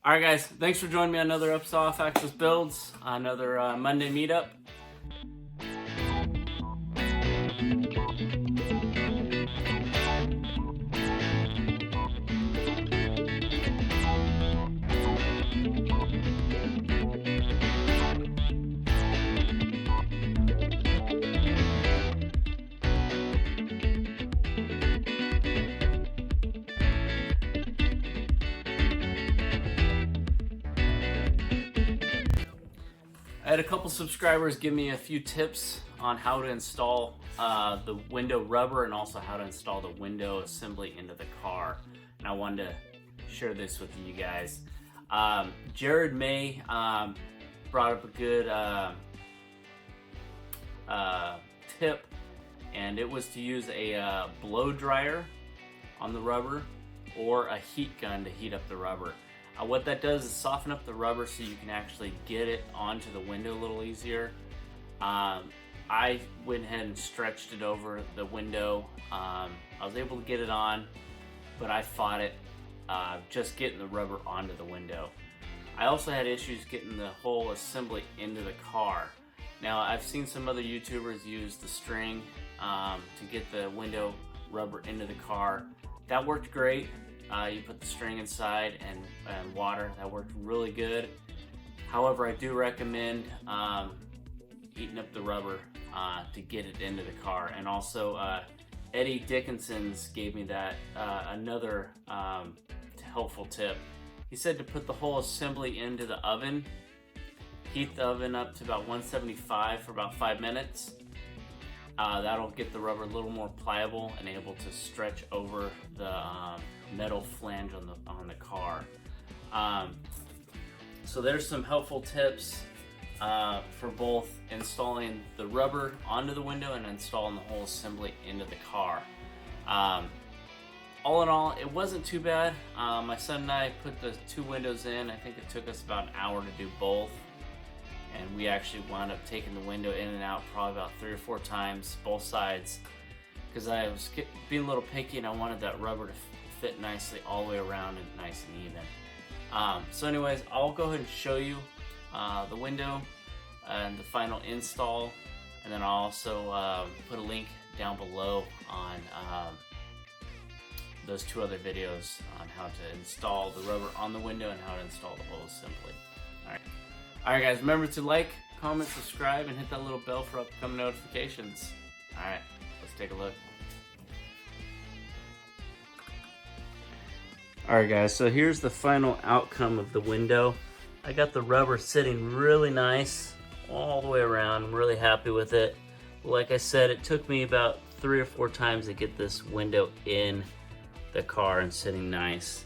All right, guys, thanks for joining me on another episode of Off-Axis Builds, another Monday meetup. I had a couple subscribers give me a few tips on how to install the window rubber and also how to install the window assembly into the car. And I wanted to share this with you guys. Jared May brought up a good tip, and it was to use a blow dryer on the rubber or a heat gun to heat up the rubber. What that does is soften up the rubber so you can actually get it onto the window a little easier. I went ahead and stretched it over the window. I was able to get it on, but I fought it just getting the rubber onto the window. I also had issues getting the whole assembly into the car. Now, I've seen some other YouTubers use the string to get the window rubber into the car. That worked great. You put the string inside and water. That worked really good. However, I do recommend heating up the rubber to get it into the car. And also, Eddie Dickinson's gave me that another helpful tip. He said to put the whole assembly into the oven, heat the oven up to about 175 for about 5 minutes. That'll get the rubber a little more pliable and able to stretch over the metal flange on the car. So there's some helpful tips for both installing the rubber onto the window and installing the whole assembly into the car. All in all, it wasn't too bad. My son and I put the two windows in. I think it took us about an hour to do both. And we actually wound up taking the window in and out probably about 3 or 4 times, both sides, because I was being a little picky and I wanted that rubber to fit nicely all the way around and nice and even. So anyways, I'll go ahead and show you the window and the final install, and then I'll also put a link down below on those 2 other videos on how to install the rubber on the window and how to install the whole assembly. Alright guys, remember to like, comment, subscribe, and hit that little bell for upcoming notifications. Alright, let's take a look. Alright guys, so here's the final outcome of the window. I got the rubber sitting really nice all the way around. I'm really happy with it. Like I said, it took me about 3 or 4 times to get this window in the car and sitting nice.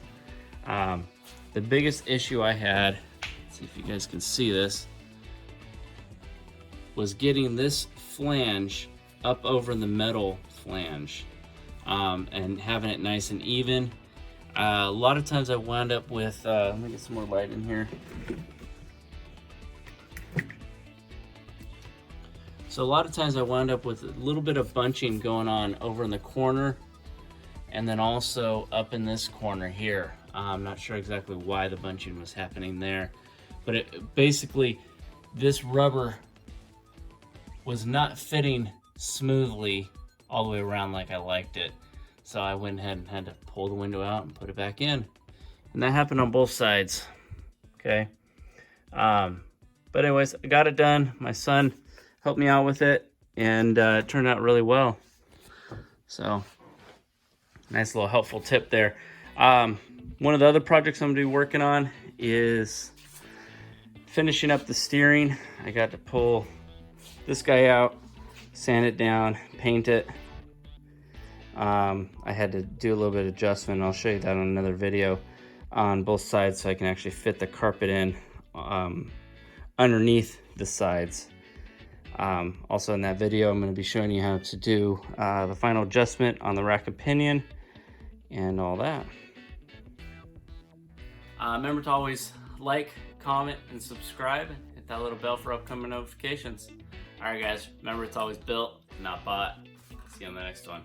The biggest issue I had, see if you guys can see this, was getting this flange up over the metal flange and having it nice and even. A lot of times I wound up with, let me get some more light in here. So a lot of times I wound up with a little bit of bunching going on over in the corner and then also up in this corner here. I'm not sure exactly why the bunching was happening there. But it, basically, this rubber was not fitting smoothly all the way around like I liked it. So I went ahead and had to pull the window out and put it back in. And that happened on both sides, okay? But anyways, I got it done. My son helped me out with it, and it turned out really well. So, nice little helpful tip there. One of the other projects I'm gonna be working on is finishing up the steering. I got to pull this guy out, sand it down, paint it. I had to do a little bit of adjustment. I'll show you that on another video on both sides so I can actually fit the carpet in underneath the sides. Also in that video, I'm going to be showing you how to do the final adjustment on the rack and pinion and all that. Remember to always like, comment, and subscribe. Hit that little bell for upcoming notifications. Alright guys, remember it's always built, not bought. See you on the next one.